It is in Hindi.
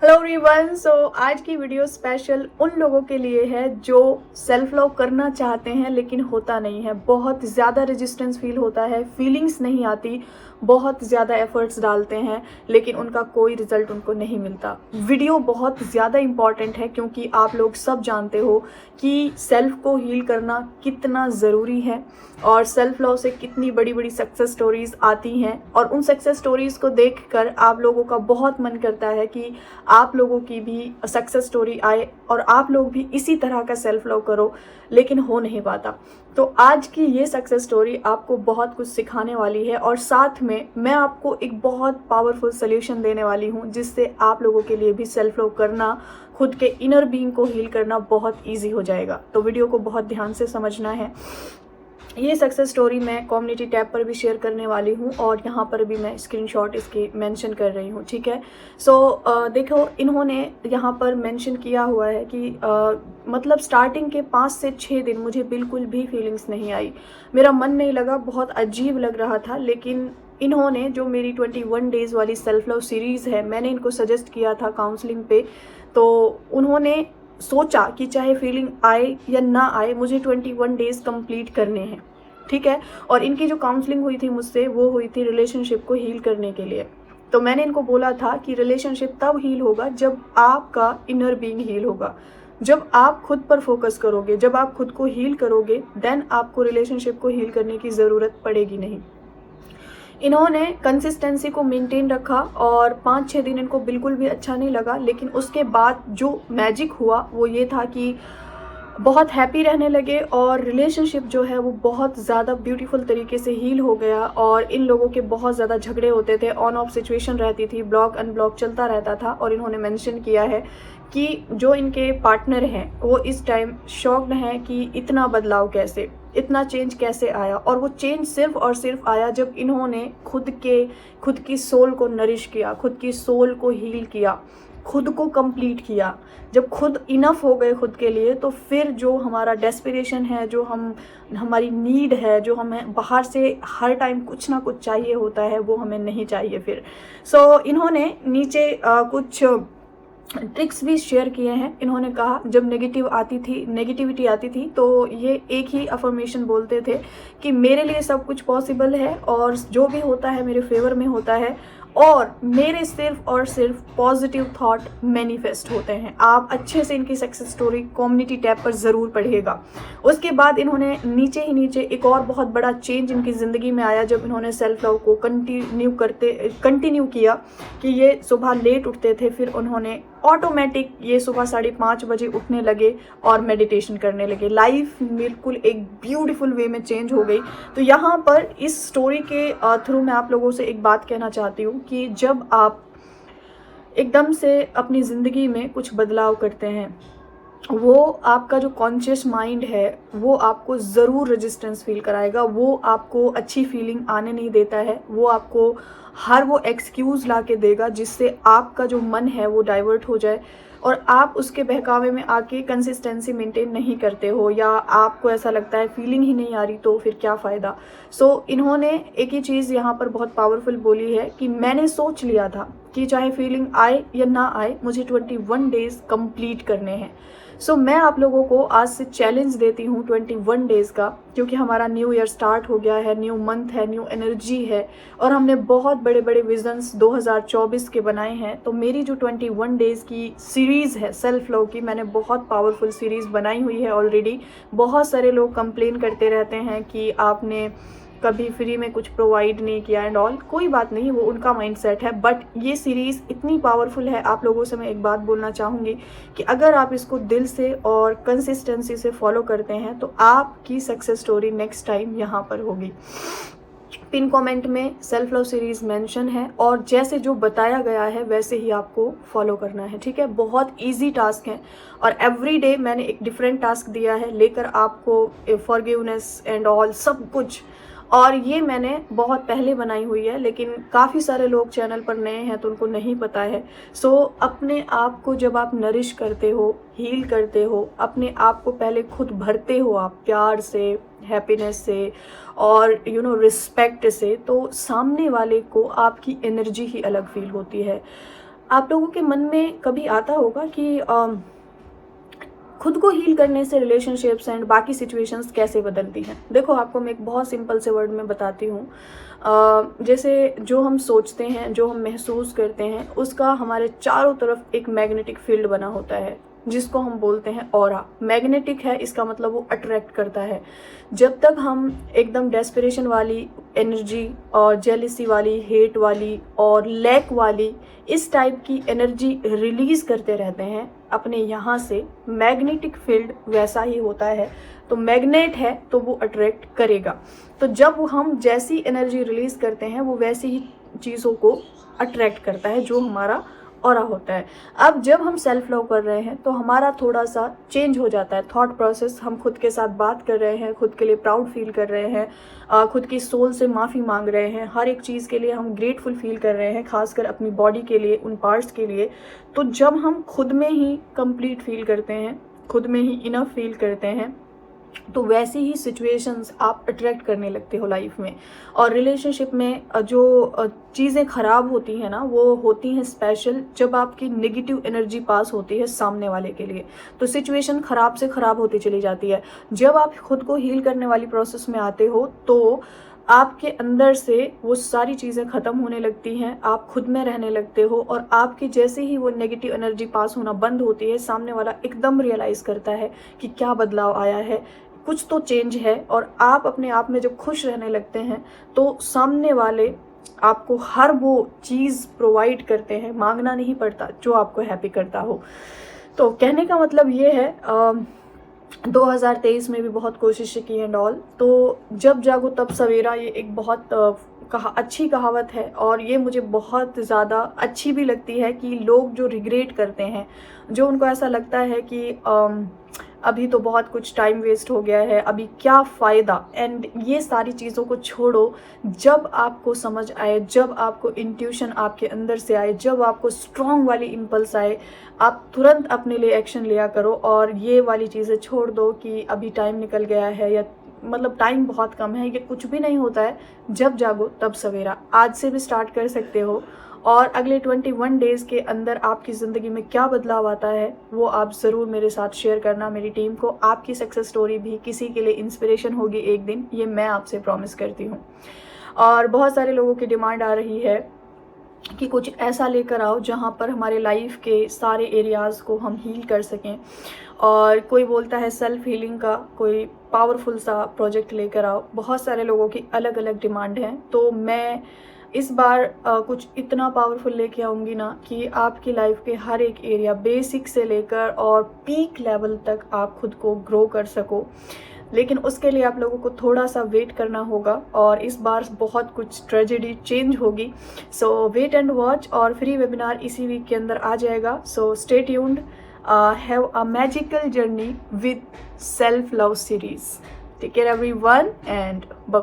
Hello everyone. आज की वीडियो स्पेशल उन लोगों के लिए है जो सेल्फ लव करना चाहते हैं लेकिन होता नहीं है। बहुत ज़्यादा रेजिस्टेंस फील होता है, फीलिंग्स नहीं आती, बहुत ज़्यादा एफर्ट्स डालते हैं लेकिन उनका कोई रिजल्ट उनको नहीं मिलता। वीडियो बहुत ज़्यादा इम्पॉर्टेंट है क्योंकि आप लोग सब जानते हो कि सेल्फ को हील करना कितना ज़रूरी है और सेल्फ लव से कितनी बड़ी बड़ी सक्सेस स्टोरीज आती हैं और उन सक्सेस स्टोरीज को देखकर आप लोगों का बहुत मन करता है कि आप लोगों की भी सक्सेस स्टोरी आए और आप लोग भी इसी तरह का सेल्फ लव करो, लेकिन हो नहीं पाता। तो आज की ये सक्सेस स्टोरी आपको बहुत कुछ सिखाने वाली है और साथ में मैं आपको एक बहुत पावरफुल सोल्यूशन देने वाली हूँ जिससे आप लोगों के लिए भी सेल्फ लव करना, खुद के इनर बीइंग को हील करना बहुत ईजी हो जाएगा। तो वीडियो को बहुत ध्यान से समझना है। ये सक्सेस स्टोरी मैं कम्युनिटी टैब पर भी शेयर करने वाली हूँ और यहाँ पर भी मैं स्क्रीनशॉट इसकी मेंशन कर रही हूँ, ठीक है। देखो, इन्होंने यहाँ पर मेंशन किया हुआ है कि मतलब स्टार्टिंग के 5 से 6 दिन मुझे बिल्कुल भी फीलिंग्स नहीं आई, मेरा मन नहीं लगा, बहुत अजीब लग रहा था। लेकिन इन्होंने जो मेरी 21 डेज़ वाली सेल्फ लव सीरीज़ है, मैंने इनको सजेस्ट किया था काउंसलिंग पे, तो उन्होंने सोचा कि चाहे फीलिंग आए या ना आए मुझे 21 डेज़ कंप्लीट करने हैं, ठीक है। और इनकी जो काउंसलिंग हुई थी मुझसे, वो हुई थी रिलेशनशिप को हील करने के लिए। तो मैंने इनको बोला था कि रिलेशनशिप तब हील होगा जब आपका इनर बीइंग हील होगा, जब आप खुद पर फोकस करोगे, जब आप खुद को हील करोगे, देन आपको रिलेशनशिप को हील करने की ज़रूरत पड़ेगी नहीं। इन्होंने कंसिस्टेंसी को मेंटेन रखा और 5-6 दिन इनको बिल्कुल भी अच्छा नहीं लगा, लेकिन उसके बाद जो मैजिक हुआ वो ये था कि बहुत हैप्पी रहने लगे और रिलेशनशिप जो है वो बहुत ज़्यादा ब्यूटीफुल तरीके से हील हो गया। और इन लोगों के बहुत ज़्यादा झगड़े होते थे, ऑन ऑफ सिचुएशन रहती थी, ब्लॉक अनब्लॉक चलता रहता था। और इन्होंने मेंशन किया है कि जो इनके पार्टनर हैं वो इस टाइम शॉक्ड हैं कि इतना बदलाव कैसे, इतना चेंज कैसे आया। और वो चेंज सिर्फ और सिर्फ आया जब इन्होंने खुद की सोल को नरिश किया, खुद की सोल को हील किया, खुद को कंप्लीट किया। जब खुद इनफ हो गए खुद के लिए, तो फिर जो हमारा डेस्पिरेशन है, जो हमारी नीड है, जो हमें बाहर से हर टाइम कुछ ना कुछ चाहिए होता है, वो हमें नहीं चाहिए फिर। इन्होंने नीचे कुछ ट्रिक्स भी शेयर किए हैं। इन्होंने कहा जब नेगेटिविटी आती थी तो ये एक ही अफर्मेशन बोलते थे कि मेरे लिए सब कुछ पॉसिबल है और जो भी होता है मेरे फेवर में होता है और मेरे सिर्फ और सिर्फ पॉजिटिव थॉट मैनिफेस्ट होते हैं। आप अच्छे से इनकी सक्सेस स्टोरी कम्युनिटी टैब पर ज़रूर पढ़िएगा। उसके बाद इन्होंने नीचे एक और बहुत बड़ा चेंज इनकी ज़िंदगी में आया जब इन्होंने सेल्फ लव को कंटिन्यू किया कि ये सुबह लेट उठते थे, फिर उन्होंने ऑटोमेटिक ये सुबह 5:30 बजे उठने लगे और मेडिटेशन करने लगे। लाइफ बिल्कुल एक ब्यूटीफुल वे में चेंज हो गई। तो यहाँ पर इस स्टोरी के थ्रू मैं आप लोगों से एक बात कहना चाहती हूँ कि जब आप एकदम से अपनी ज़िंदगी में कुछ बदलाव करते हैं, वो आपका जो कॉन्शियस माइंड है वो आपको ज़रूर रेजिस्टेंस फील कराएगा, वो आपको अच्छी फीलिंग आने नहीं देता है, वो आपको हर वो एक्सक्यूज़ ला के देगा जिससे आपका जो मन है वो डाइवर्ट हो जाए और आप उसके बहकावे में आके कंसिस्टेंसी मेंटेन नहीं करते हो, या आपको ऐसा लगता है फीलिंग ही नहीं आ रही तो फिर क्या फ़ायदा। इन्होंने एक ही चीज़ यहाँ पर बहुत पावरफुल बोली है कि मैंने सोच लिया था कि चाहे फीलिंग आए या ना आए मुझे 21 डेज़ कंप्लीट करने हैं। मैं आप लोगों को आज से चैलेंज देती हूँ 21 डेज़ का, क्योंकि हमारा न्यू ईयर स्टार्ट हो गया है, न्यू मंथ है, न्यू एनर्जी है और हमने बहुत बड़े बड़े विजन्स 2024 के बनाए हैं। तो मेरी जो 21 डेज़ की सीरीज़ है सेल्फ लव की, मैंने बहुत पावरफुल सीरीज़ बनाई हुई है ऑलरेडी। बहुत सारे लोग कंप्लेन करते रहते हैं कि आपने कभी फ्री में कुछ प्रोवाइड नहीं किया एंड ऑल। कोई बात नहीं, वो उनका माइंडसेट है, बट ये सीरीज़ इतनी पावरफुल है। आप लोगों से मैं एक बात बोलना चाहूँगी कि अगर आप इसको दिल से और कंसिस्टेंसी से फॉलो करते हैं तो आपकी सक्सेस स्टोरी नेक्स्ट टाइम यहाँ पर होगी। पिन कमेंट में सेल्फ लव सीरीज़ मेंशन है और जैसे जो बताया गया है वैसे ही आपको फॉलो करना है, ठीक है। बहुत इजी टास्क है और एवरी डे मैंने एक डिफरेंट टास्क दिया है लेकर आपको फॉरगिवनेस एंड ऑल सब कुछ। और ये मैंने बहुत पहले बनाई हुई है, लेकिन काफ़ी सारे लोग चैनल पर नए हैं तो उनको नहीं पता है। अपने आप को जब आप नरिश करते हो, हील करते हो, अपने आप को पहले खुद भरते हो आप प्यार से, हैप्पीनेस से और रिस्पेक्ट से, तो सामने वाले को आपकी एनर्जी ही अलग फील होती है। आप लोगों के मन में कभी आता होगा कि खुद को हील करने से रिलेशनशिप्स एंड बाकी सिचुएशंस कैसे बदलती हैं। देखो, आपको मैं एक बहुत सिंपल से वर्ड में बताती हूँ। जैसे जो हम सोचते हैं, जो हम महसूस करते हैं, उसका हमारे चारों तरफ एक मैग्नेटिक फील्ड बना होता है, जिसको हम बोलते हैं ऑरा। मैग्नेटिक है, इसका मतलब वो अट्रैक्ट करता है। जब तक हम एकदम डेस्परेशन वाली एनर्जी और जेलिसी वाली, हेट वाली और लैक वाली इस टाइप की एनर्जी रिलीज करते रहते हैं अपने यहाँ से, मैग्नेटिक फील्ड वैसा ही होता है। तो मैग्नेट है तो वो अट्रैक्ट करेगा। तो जब हम जैसी एनर्जी रिलीज करते हैं वो वैसी ही चीज़ों को अट्रैक्ट करता है, जो हमारा ऑरा होता है। अब जब हम सेल्फ लव कर रहे हैं तो हमारा थोड़ा सा चेंज हो जाता है थॉट प्रोसेस। हम खुद के साथ बात कर रहे हैं, खुद के लिए प्राउड फील कर रहे हैं, खुद की सोल से माफ़ी मांग रहे हैं, हर एक चीज़ के लिए हम ग्रेटफुल फील कर रहे हैं, खासकर अपनी बॉडी के लिए, उन पार्ट्स के लिए। तो जब हम खुद में ही कंप्लीट फील करते हैं, खुद में ही इनफ फील करते हैं, तो वैसी ही सिचुएशंस आप अट्रैक्ट करने लगते हो लाइफ में। और रिलेशनशिप में जो चीज़ें ख़राब होती हैं ना, वो होती हैं स्पेशल जब आपकी नेगेटिव एनर्जी पास होती है सामने वाले के लिए। तो सिचुएशन ख़राब से ख़राब होती चली जाती है। जब आप खुद को हील करने वाली प्रोसेस में आते हो तो आपके अंदर से वो सारी चीज़ें ख़त्म होने लगती हैं, आप खुद में रहने लगते हो, और आपकी जैसे ही वो नेगेटिव एनर्जी पास होना बंद होती है, सामने वाला एकदम रियलाइज़ करता है कि क्या बदलाव आया है, कुछ तो चेंज है, और आप अपने आप में जब खुश रहने लगते हैं तो सामने वाले आपको हर वो चीज़ प्रोवाइड करते हैं, मांगना नहीं पड़ता, जो आपको हैप्पी करता हो। तो कहने का मतलब ये है, 2023 में भी बहुत कोशिशें की एंड ऑल। तो जब जागो तब सवेरा, ये एक बहुत अच्छी कहावत है, और ये मुझे बहुत ज़्यादा अच्छी भी लगती है कि लोग जो रिग्रेट करते हैं, जो उनको ऐसा लगता है कि अभी तो बहुत कुछ टाइम वेस्ट हो गया है, अभी क्या फ़ायदा, एंड ये सारी चीज़ों को छोड़ो। जब आपको समझ आए, जब आपको इंट्यूशन आपके अंदर से आए, जब आपको स्ट्रॉन्ग वाली इम्पल्स आए, आप तुरंत अपने लिए एक्शन लिया करो, और ये वाली चीज़ें छोड़ दो कि अभी टाइम निकल गया है, या मतलब टाइम बहुत कम है। ये कुछ भी नहीं होता है। जब जागो तब सवेरा, आज से भी स्टार्ट कर सकते हो, और अगले 21 डेज़ के अंदर आपकी ज़िंदगी में क्या बदलाव आता है वो आप ज़रूर मेरे साथ शेयर करना, मेरी टीम को। आपकी सक्सेस स्टोरी भी किसी के लिए इंस्पिरेशन होगी एक दिन, ये मैं आपसे प्रॉमिस करती हूँ। और बहुत सारे लोगों की डिमांड आ रही है कि कुछ ऐसा लेकर आओ जहाँ पर हमारे लाइफ के सारे एरियाज़ को हम हील कर सकें, और कोई बोलता है सेल्फ हीलिंग का कोई पावरफुल सा प्रोजेक्ट लेकर आओ। बहुत सारे लोगों की अलग अलग डिमांड है। तो मैं इस बार कुछ इतना पावरफुल लेके आऊँगी ना कि आपकी लाइफ के हर एक एरिया, बेसिक से लेकर और पीक लेवल तक आप खुद को ग्रो कर सको। लेकिन उसके लिए आप लोगों को थोड़ा सा वेट करना होगा, और इस बार बहुत कुछ ट्रेजेडी चेंज होगी। सो वेट एंड वॉच, और फ्री वेबिनार इसी वीक के अंदर आ जाएगा। So stay tuned, have a magical journey with self love series. Take care everyone, and bye.